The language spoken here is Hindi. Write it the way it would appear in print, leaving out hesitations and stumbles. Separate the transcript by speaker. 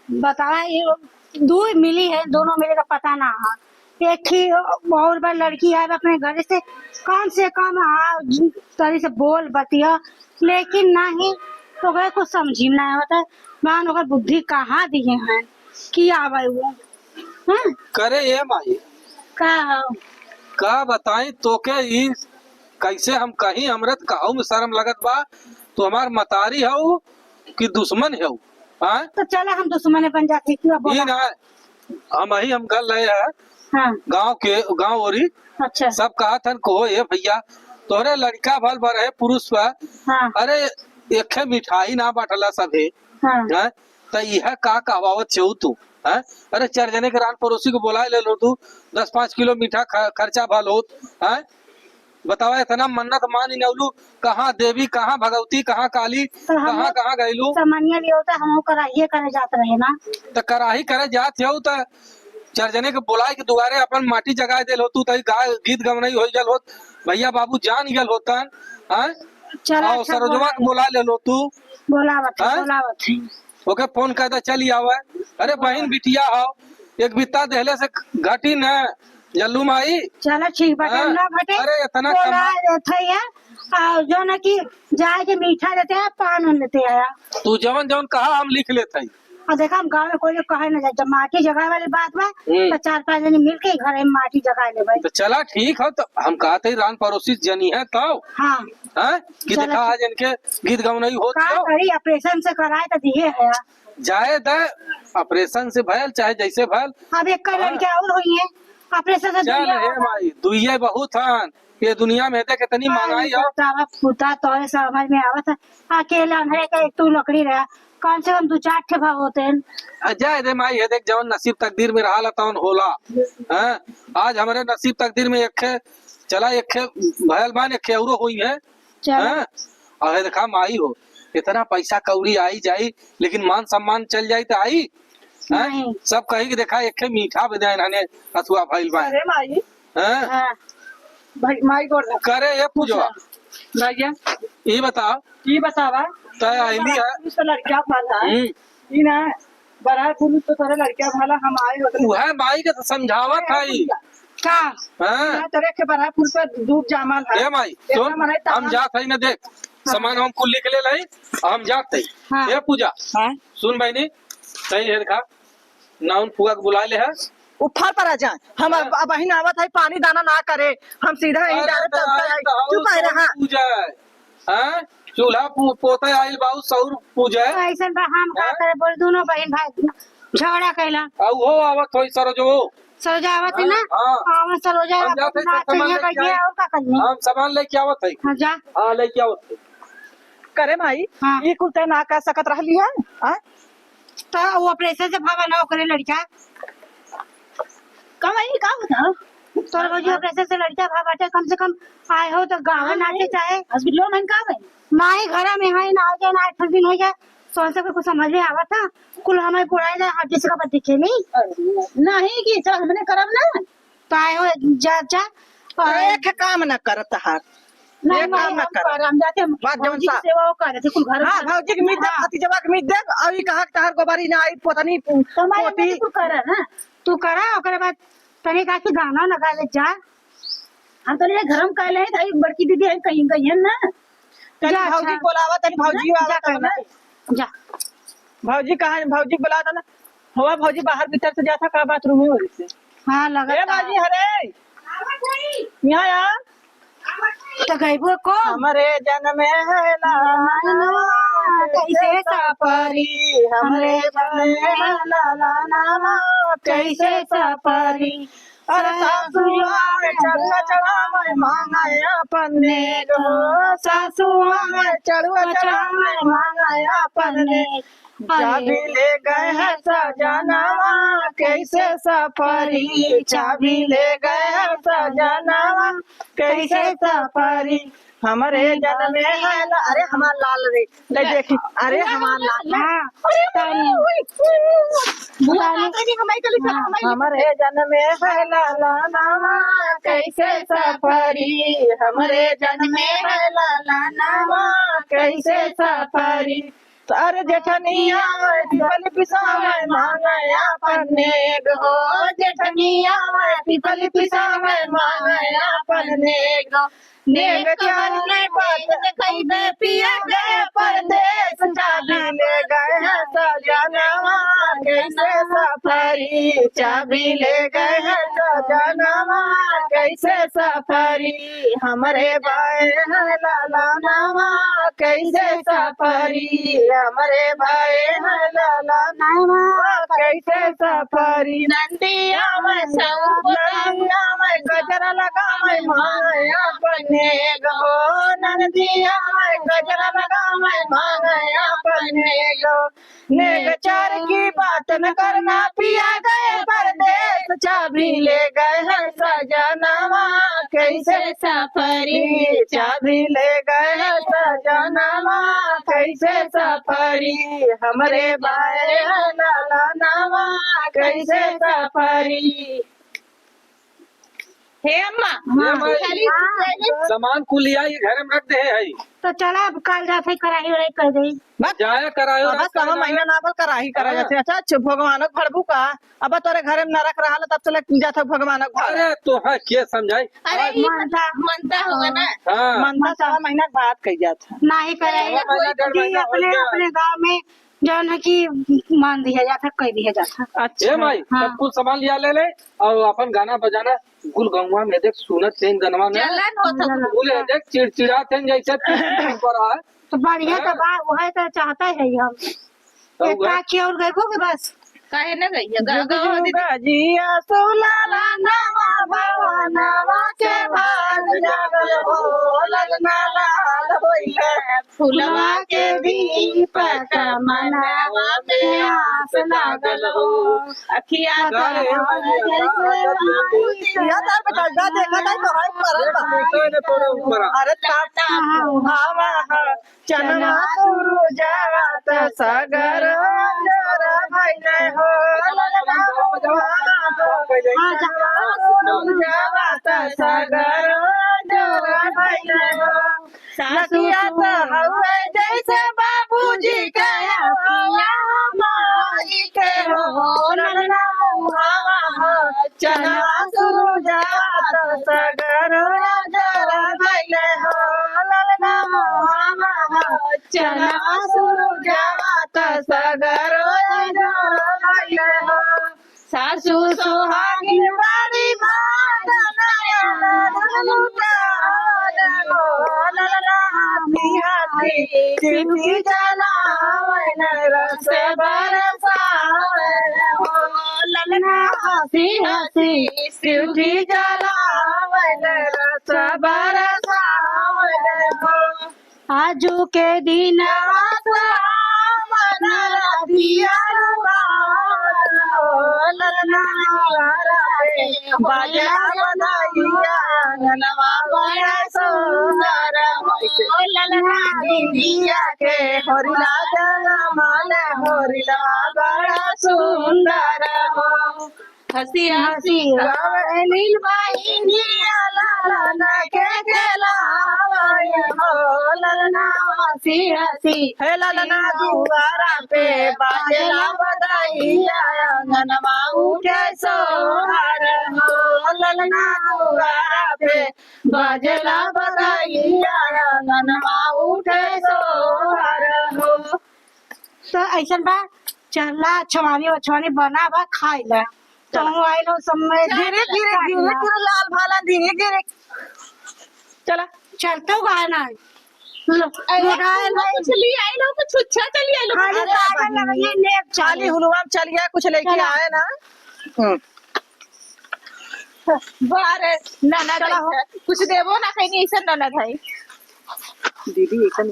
Speaker 1: बतावा ये दो मिली है, दोनों मिले का पता ना है। एक ही बहुत बड़ी लड़की है अपने घर से कम तरी से बोल बतिया, लेकिन नहीं तो गए कुछ समझी में नहीं होता। मान ओकर बुद्धि कहाँ दिए हैं कि आवे वो हैं?
Speaker 2: करे ये माई
Speaker 1: का है?
Speaker 2: का बताई तोके ई कैसे हम कहीं अमृत कहूँ में शर्म लगत बा। तो हमार मतारी हऊ कि दुश्मन हऊ? हाँ
Speaker 1: तो चला हम दुश्मन बन जाते क्यों
Speaker 2: ई
Speaker 1: बोला?
Speaker 2: ना हम गल रहे हैं
Speaker 1: हाँ
Speaker 2: गांव ओरी
Speaker 1: अच्छा
Speaker 2: सब कहा था को ये भैया तोरे लड़का भल भर है पुरुष बा।
Speaker 1: हाँ
Speaker 2: अरे एक मिठाई ना बाटला सभे
Speaker 1: हाँ
Speaker 2: हैं तो यह का कहवावत छेऊ तू हैं? अरे 4 जने के रान पड़ोसी को बुला ले लो तू 10-5 किलो मीठा खर्चा भल होत हैं। बतावा इतना मन्नत मान नवलू कहाँ देवी कहाँ भगवती कहाँ काली
Speaker 1: तो हम
Speaker 2: कहाँ कहाँ गईलू
Speaker 1: सामान्य लिए होता हम कराइए करे जाते रहे ना।
Speaker 2: तो कराही करे जात हो तो 4 जने के बुलाए के दुआरे अपन माटी जगा दे हो तू तई गीत गवनई हो गल होत भैया बाबू जान गल होता हैं।
Speaker 1: चला
Speaker 2: और
Speaker 1: अच्छा
Speaker 2: सरोजवा के बुला ले लो तू
Speaker 1: बोलावत है
Speaker 2: हाँ?
Speaker 1: बोलावत है।
Speaker 2: ओके फोन कर दे चली आवे। अरे बहन बिटिया हो एक बित्ता देहले से घटी न जल्लू माई।
Speaker 1: चलो ठीक बाटे
Speaker 2: हाँ?
Speaker 1: ना घटे
Speaker 2: अरे इतना
Speaker 1: बोला थे और जो ना कि जाए के मीठा देते हैं पान उन लेते आया।
Speaker 2: तू जवन जवन कहा हम लिख लेते हैं।
Speaker 1: और देखा हम गाँव में कोई कहे ना जाए, जब माटी जगह वाली बात बा तो 4-5 जने मिल के घर में माटी जगा ले भाई।
Speaker 2: तो चला ठीक है तो हम कहते ही रान पड़ोसी जनी है तो
Speaker 1: हाँ
Speaker 2: हैं कि
Speaker 1: चला
Speaker 2: देखा आज इनके गीत गवनई हो
Speaker 1: का करी ऑपरेशन से कराए तो दिए है।
Speaker 2: जाए दे ऑपरेशन से भयल चाहे जैसे भयल।
Speaker 1: अब एक का लड़कियां और हुई है ऑपरेशन से
Speaker 2: चल
Speaker 1: दुनिया
Speaker 2: हे माई दुइये बहुत हन ये दुनिया में देख कितनी महंगाई हो।
Speaker 1: पुता तोरे समझ में आवत है अकेला अंधेरे का एक तू लकड़ी रहा कम से कम 2-4 ठे भाव होते हैं।
Speaker 2: जाए दे माई ये देख जवन नसीब तकदीर में रहा तवन होला हैं। आज हमारे नसीब तकदीर में एक चला एक भयल बान एक औरो हुई है हैं। और देखा माई हो इतना पैसा कौड़ी आई जाई लेकिन मान सम्मान चल जाई तो आई हैं। सब कही कि देखा एक मीठा बजाय इन्होंने अथुआ भइल बा
Speaker 3: अरे माई
Speaker 2: हैं।
Speaker 1: हाँ
Speaker 3: भाई माई गोड़
Speaker 2: करे ये पूजवा
Speaker 3: भैया
Speaker 2: ये बताओ
Speaker 3: की बतावा
Speaker 2: तय आईली है
Speaker 3: पुरुष तो लड़किया भाला ई ना बड़ा पुरुष तो तोरे लड़किया भाला हम आए होते
Speaker 2: वह माई के तो समझावत है
Speaker 1: का
Speaker 2: हैं।
Speaker 3: तोरे के बड़ा पुरुष पे दूध जामल है
Speaker 2: ए माई सुन हम जात है ना देख सामान हम कुल लिख ले लाई हम जात है।
Speaker 1: हाँ।
Speaker 2: ये पूजा
Speaker 3: हां
Speaker 2: सुन बहनी सही है देखा नाउन फुआ के बुला ले है
Speaker 3: उठा पर आ जाए हम बहिन आवत है पानी दाना ना करे हम सीधा यही डायरेक्ट चुप है रहा
Speaker 2: पूजा है चूल्हा पोते आइल बाऊ सौर पूजा
Speaker 1: ऐसा हम का करे बोल दोनों बहन भाई झगड़ा कैला
Speaker 2: और वो आवत होई सरोजो
Speaker 1: सरोजावत है ना
Speaker 2: हाँ।
Speaker 1: आवन सरोजा
Speaker 2: हम जाते हैं, तो सामान लेके
Speaker 1: कहिए और का करिए
Speaker 2: हम सामान लेके आवत है।
Speaker 1: हाँ जा
Speaker 2: हाँ लेके आवत है।
Speaker 3: करे माई
Speaker 1: हाँ।
Speaker 3: ये कुल ते ना कर सकत रहली है हां
Speaker 1: तो वो ऑपरेशन से भागा ना करे लड़का
Speaker 3: का माई का बता
Speaker 1: तोर को जो ऑपरेशन से लड़का भाग बाटे कम से कम आए हो तो गाँव नाचे चाहे
Speaker 3: हॉस्पिटल में का है
Speaker 1: माई घर में है ना आ जाए ना 8 दिन हो जाए सोन से कुछ समझ में आवा था कुल हमें बुराई जाए हर किसी का पति के नहीं
Speaker 3: नहीं की चल हमने करब ना
Speaker 1: तो आए हो जा जा और
Speaker 3: एक काम न करत हार
Speaker 1: नहीं
Speaker 3: ये काम ना कर।
Speaker 1: हम जाते
Speaker 3: बात जौन
Speaker 1: भौजी की
Speaker 3: सा-
Speaker 1: सेवा वो करे थे कुल घर
Speaker 3: हां भौजी के मीत दे भतीजवा के मीत दे और ई कहा तहर गोबारी ना आई पोतनी
Speaker 1: तो मैं
Speaker 3: पोती
Speaker 1: तू कर ना तू करा ओकरे बाद तने का के गाना लगा ले जा
Speaker 3: हम तो घर में कहले है भाई बड़की दीदी है कहीं गई है ना
Speaker 1: जा,
Speaker 3: तनी भौजी
Speaker 1: अच्छा।
Speaker 3: बोलावा तनी भौजी
Speaker 1: जा
Speaker 3: आवा
Speaker 1: कर
Speaker 3: ना
Speaker 1: जा
Speaker 3: भौजी कहा भौजी बुला दे ना हुआ भौजी बाहर भीतर से जाता का बाथरूम में हो से
Speaker 1: हाँ लगा
Speaker 3: ए बाजी हरे यहाँ आ
Speaker 1: तो गईबो को
Speaker 3: हमारे जन्म है लाला
Speaker 1: कैसे सपरी
Speaker 3: हमरे जन्म है लाला
Speaker 1: कैसे सपरी
Speaker 3: अरे सासुआ में चढ़ा चढ़ा मैं मांगा अपने गो सासुआ में चढ़ा चढ़ा मैं मांगा अपने चाबी ले गए हैं सजनावा कैसे सफरी चाबी ले गए हैं सजनावा कैसे सफरी हमारे जन्म में है अरे हमार लाल रे ले देखी अरे हमार लाल हमारे जन्म में है लाला नामा कैसे सफरी हमारे जन्म में है लाला नामा कैसे सफरी अरे जेठनिया पीपल पिसावे मांगे अपन नेग हो, जेठनिया पीपल पिसावे मांगे अपन नेग। नेग करने बात कही दे पिया गए परदेश, चाबी ले गए हैं सजनवा कैसे सफरी, चाबी ले गए हैं सजनवा कैसे सफरी, हमरे भाई है लाला नवा कैसे सफरी, हमरे भाई है लाला नवा कैसे सफरी। नंदिया में नंदिया में गजरा लगा मैं मांगे अपने गो, नंदिया में गजरा लगा मैं मांगे अपने गो। नेग चार की बात न करना पिया गए परदेश, चाबी ले गए हैं सजनवा कैसे सफरी, चाबी ले गए हैं सजनवा कैसे सफरी, हमरे भाई है लाला नवा कैसे सफरी। हे अम्मा
Speaker 2: सामान कुल लिया ये घर में रख दे है।
Speaker 1: तो चला अब कल जाते कराही उराही कर दे।
Speaker 2: जाया करायो
Speaker 3: अब कहा महीना ना बल कराही करा जाते। अच्छा अच्छा भगवान भरबू का अब तोरे घरे में न रख रहा तब चले जाता भगवान घर।
Speaker 2: अरे तो है के समझाई।
Speaker 1: अरे मनता होगा ना,
Speaker 2: हाँ
Speaker 3: मनता सवा महीना के बाद कही जाता
Speaker 1: नहीं कराई अपने अपने गाँव में जो है कि मान दिया जाता कह दिया जाता।
Speaker 2: अच्छा भाई सब कुछ सामान लिया ले ले और अपन गाना बजाना गुल गंगवा में देख सुनत थे गनवा में गुल है देख चिड़चिड़ा थे जैसे पर है
Speaker 1: तो बढ़िया तो बा वो है तो चाहता है हम एक काची और गए के बस
Speaker 4: काहे न गई
Speaker 3: जिया सुलाला नवा भवनवा के भाग जागल हो, ललना लाल होइले
Speaker 4: फुलवा के दीपक मनवा में आस लागल हो, अखिया
Speaker 3: अरे टाटा हवा चनवा सुरु जात सगर जरा भइले हो, जात सगर जरा भइले हो। सखिया तो हवे जैसे बाबूजी के माई के हो, ललना हवा चनवा सुरु जात सगर जरा भइले हो, ललना हवा चनवा सुरु जात सगर जरा भइले हो। सासू सुहागिन बाड़ी भाग नयन ललना हाथी हाथी चिट्ठी जलावन रस बरसावन हो, ललना हंसी हंसी चिट्ठी जलावन रस बरसावन हो।
Speaker 1: आजू के दिन
Speaker 3: बाजा बधाइया गनवा बड़ा सुंदर हो, ललना दीदिया के होरिला जगमल होरिला बड़ा सुंदर हो।
Speaker 4: हंसी हंसी
Speaker 3: नील बाहिनिया लाला के खेलावय हो, ललना हंसी हंसी हे ललना दुआरा पे बाजेला बधाइया अंगनमा उठे सोहर हो, ललना दुआरा पे बाजेला बधाइया अंगनमा उठे सोहर हो।
Speaker 1: तो ऐसा बा चला छवानी बना बा खाई ला तो आइलो समय
Speaker 3: धीरे धीरे धीरे धीरे लाल भाला धीरे धीरे चला
Speaker 1: चलते गाना
Speaker 4: चली आई लो कुछ अच्छा चली आई लो
Speaker 3: चाली हुलवा में चल गया कुछ लेके आए ना।
Speaker 4: बारे ननद कुछ देवो ना कहीं ऐसा ननद है
Speaker 3: दीदी एकदम